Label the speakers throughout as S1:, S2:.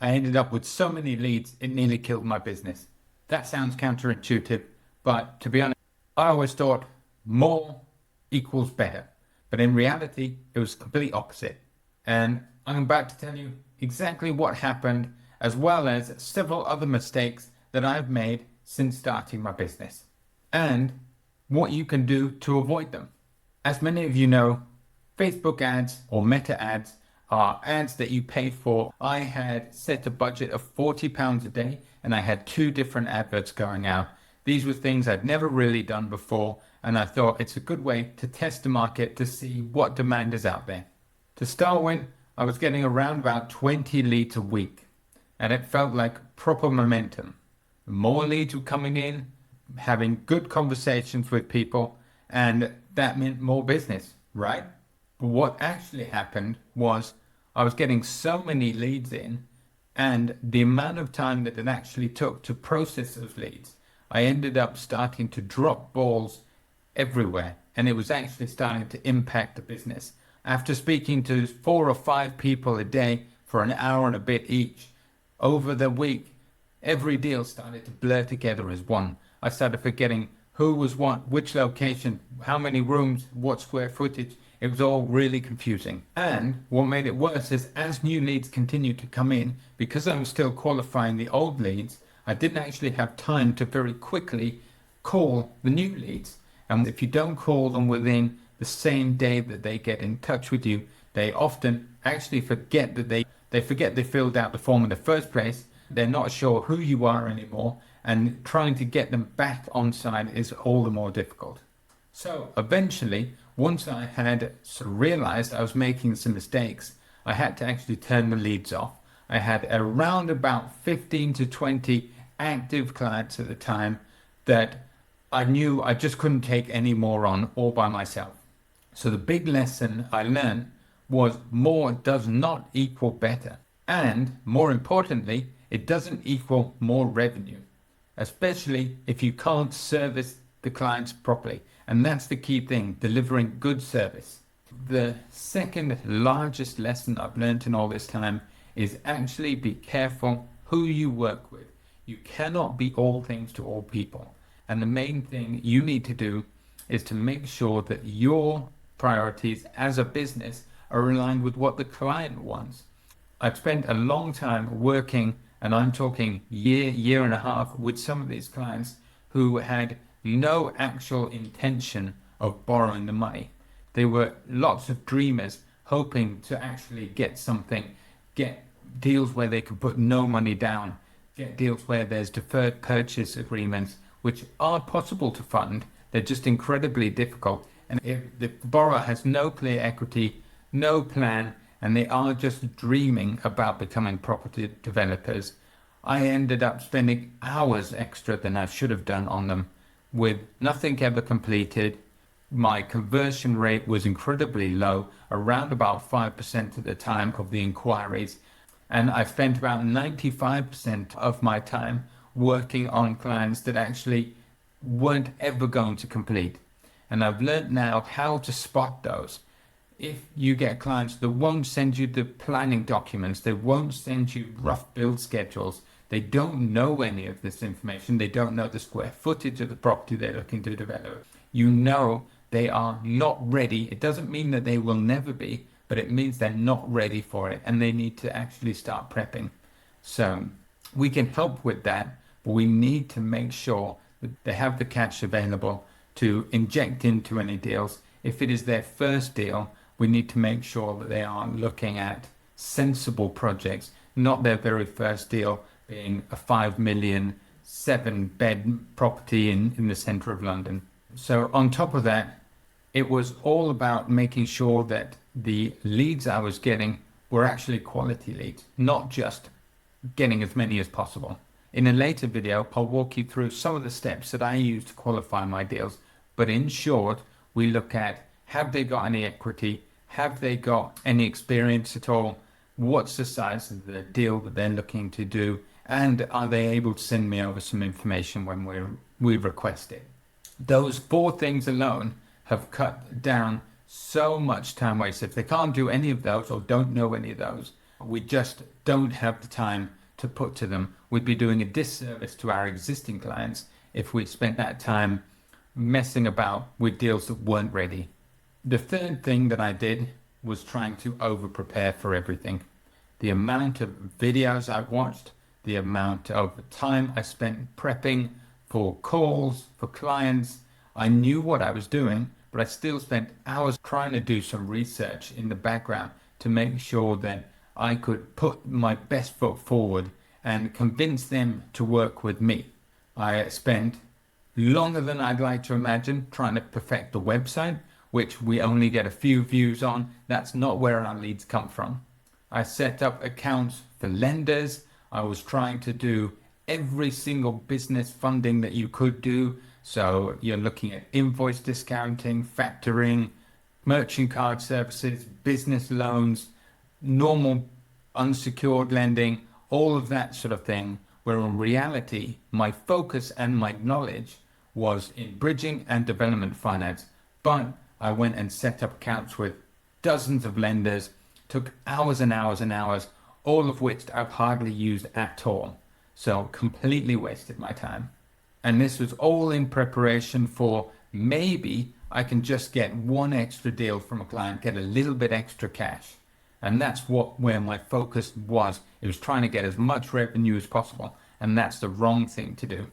S1: I ended up with so many leads, it nearly killed my business. That sounds counterintuitive, but to be honest, I always thought more equals better. But in reality, it was the complete opposite. And I'm about to tell you exactly what happened, as well as several other mistakes that I've made since starting my business, and what you can do to avoid them. As many of you know, Facebook ads or Meta ads are ads that you pay for. I had set a budget of £40 a day and I had two different adverts going out. These were things I'd never really done before, and I thought it's a good way to test the market to see what demand is out there. To start with, I was getting around about 20 leads a week, and it felt like proper momentum. More leads were coming in, having good conversations with people, and that meant more business, right? But what actually happened was I was getting so many leads in, and the amount of time that it actually took to process those leads, I ended up starting to drop balls everywhere, and it was actually starting to impact the business. After speaking to 4 or 5 people a day for an hour and a bit each, over the week, every deal started to blur together as one. I started forgetting who was what, which location, how many rooms, what square footage. It was all really confusing. And what made it worse is as new leads continued to come in, because I was still qualifying the old leads, I didn't actually have time to very quickly call the new leads. And if you don't call them within the same day that they get in touch with you, they often actually forget that they forget they filled out the form in the first place. They're not sure who you are anymore, and trying to get them back on side is all the more difficult. So eventually, once I had sort of realized I was making some mistakes, I had to actually turn the leads off. I had around about 15 to 20 active clients at the time that I knew I just couldn't take any more on all by myself. So the big lesson I learned was more does not equal better. And more importantly, it doesn't equal more revenue, especially if you can't service the clients properly. And that's the key thing, delivering good service. The second largest lesson I've learned in all this time is actually be careful who you work with. You cannot be all things to all people. And the main thing you need to do is to make sure that your priorities as a business are aligned with what the client wants. I've spent a long time working, and I'm talking year and a half, with some of these clients who had no actual intention of borrowing the money. They were lots of dreamers hoping to actually get something, get deals where they could put no money down, get deals where there's deferred purchase agreements, which are possible to fund. They're just incredibly difficult. And if the borrower has no clear equity, no plan, and they are just dreaming about becoming property developers, I ended up spending hours extra than I should have done on them with nothing ever completed. My conversion rate was incredibly low, around about 5% at the time of the inquiries. And I spent about 95% of my time working on clients that actually weren't ever going to complete. And I've learned now how to spot those. If you get clients that won't send you the planning documents, they won't send you rough build schedules, they don't know any of this information, they don't know the square footage of the property they're looking to develop, you know they are not ready. It doesn't mean that they will never be, but it means they're not ready for it and they need to actually start prepping. So we can help with that, but we need to make sure that they have the cash available to inject into any deals. If it is their first deal, we need to make sure that they are looking at sensible projects, not their very first deal being a 5 million, 7-bed property in the center of London. So on top of that, it was all about making sure that the leads I was getting were actually quality leads, not just getting as many as possible. In a later video, I'll walk you through some of the steps that I use to qualify my deals. But in short, we look at, have they got any equity? Have they got any experience at all? What's the size of the deal that they're looking to do? And are they able to send me over some information when we request it? Those 4 things alone have cut down so much time wasted. If they can't do any of those or don't know any of those, we just don't have the time to put to them. We'd be doing a disservice to our existing clients if we spent that time messing about with deals that weren't ready. The third thing that I did was trying to over prepare for everything. The amount of videos I watched, the amount of time I spent prepping for calls, for clients. I knew what I was doing, but I still spent hours trying to do some research in the background to make sure that I could put my best foot forward and convince them to work with me. I spent longer than I'd like to imagine trying to perfect the website, which we only get a few views on. That's not where our leads come from. I set up accounts for lenders. I was trying to do every single business funding that you could do. So you're looking at invoice discounting, factoring, merchant card services, business loans, normal unsecured lending, all of that sort of thing, where in reality, my focus and my knowledge was in bridging and development finance. But I went and set up accounts with dozens of lenders, took hours and hours and hours, all of which I've hardly used at all. So completely wasted my time. And this was all in preparation for maybe I can just get one extra deal from a client, get a little bit extra cash. And that's where my focus was. It was trying to get as much revenue as possible. And that's the wrong thing to do.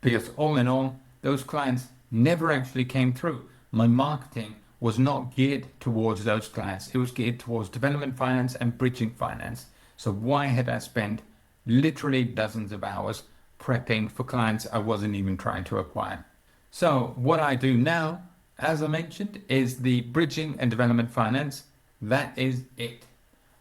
S1: Because all in all, those clients never actually came through. My marketing was not geared towards those clients. It was geared towards development finance and bridging finance. So why had I spent literally dozens of hours prepping for clients I wasn't even trying to acquire? So what I do now, as I mentioned, is the bridging and development finance. That is it.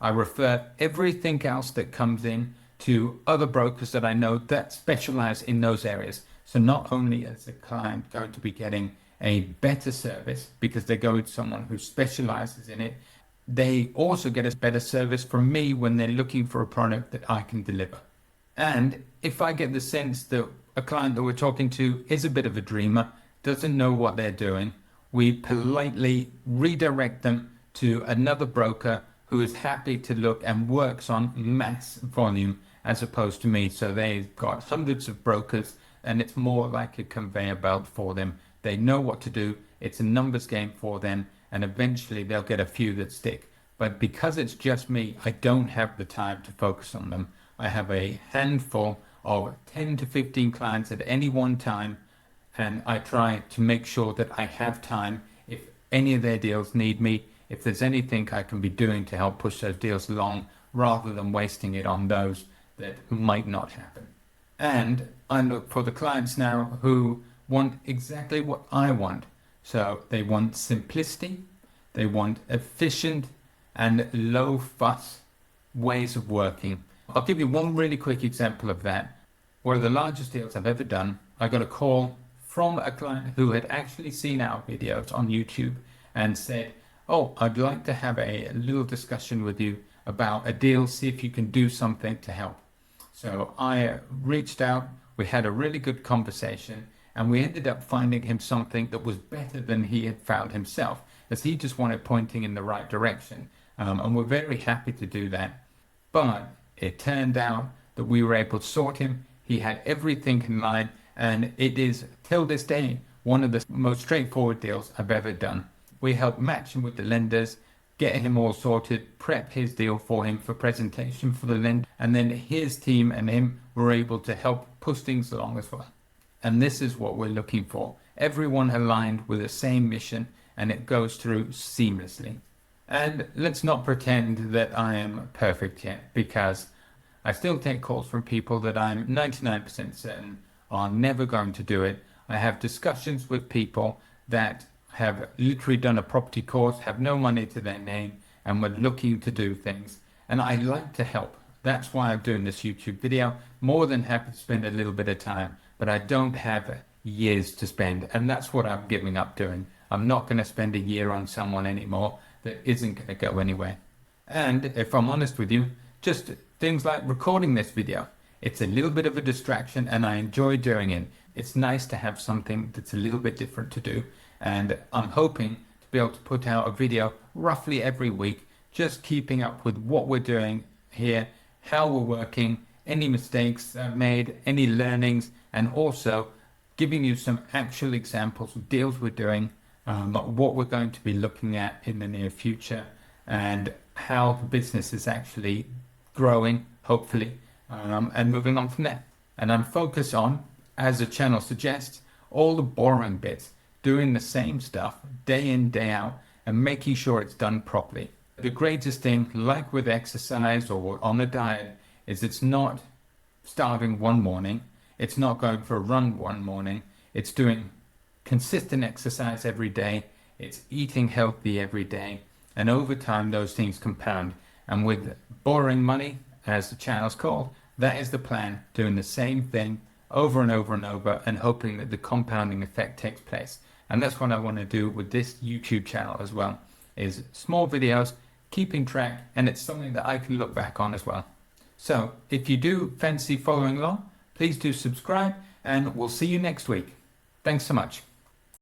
S1: I refer everything else that comes in to other brokers that I know that specialize in those areas. So not only is the client going to be getting a better service because they go to someone who specializes in it, they also get a better service from me when they're looking for a product that I can deliver. And if I get the sense that a client that we're talking to is a bit of a dreamer, doesn't know what they're doing, we politely redirect them to another broker who is happy to look and works on mass volume as opposed to me. So they've got hundreds of brokers and it's more like a conveyor belt for them. They know what to do. It's a numbers game for them. And eventually they'll get a few that stick. But because it's just me, I don't have the time to focus on them. I have a handful of 10 to 15 clients at any one time. And I try to make sure that I have time if any of their deals need me, if there's anything I can be doing to help push those deals along rather than wasting it on those that might not happen. And I look for the clients now who want exactly what I want. So they want simplicity, they want efficient and low fuss ways of working. I'll give you one really quick example of that. One of the largest deals I've ever done, I got a call from a client who had actually seen our videos on YouTube and said, "Oh, I'd like to have a little discussion with you about a deal, see if you can do something to help." So I reached out, we had a really good conversation, and we ended up finding him something that was better than he had found himself, as he just wanted pointing in the right direction. And we're very happy to do that. But it turned out that we were able to sort him. He had everything in line, and it is, till this day, one of the most straightforward deals I've ever done. We helped match him with the lenders, get him all sorted, prep his deal for him for presentation for the lender, and then his team and him were able to help push things along as well. And this is what we're looking for. Everyone aligned with the same mission, and it goes through seamlessly. And let's not pretend that I am perfect yet, because I still take calls from people that I'm 99% certain are never going to do it. I have discussions with people that have literally done a property course, have no money to their name, and were looking to do things. And I like to help. That's why I'm doing this YouTube video. More than happy to spend a little bit of time, but I don't have years to spend. And that's what I'm giving up doing. I'm not going to spend a year on someone anymore that isn't going to go anywhere. And if I'm honest with you, just things like recording this video. It's a little bit of a distraction and I enjoy doing it. It's nice to have something that's a little bit different to do. And I'm hoping to be able to put out a video roughly every week, just keeping up with what we're doing here how we're working, any mistakes made, any learnings, and also giving you some actual examples of deals we're doing, what we're going to be looking at in the near future, and how the business is actually growing, hopefully, and moving on from there. And I'm focused on, as the channel suggests, all the boring bits, doing the same stuff day in, day out, and making sure it's done properly. The greatest thing, like with exercise or on a diet, is it's not starving one morning, it's not going for a run one morning, it's doing consistent exercise every day, it's eating healthy every day, and over time those things compound. And with borrowing money, as the channel's called, that is the plan, doing the same thing over and over and over, and hoping that the compounding effect takes place. And that's what I want to do with this YouTube channel as well, is small videos, keeping track, and it's something that I can look back on as well. So if you do fancy following along, please do subscribe, and we'll see you next week. Thanks so much.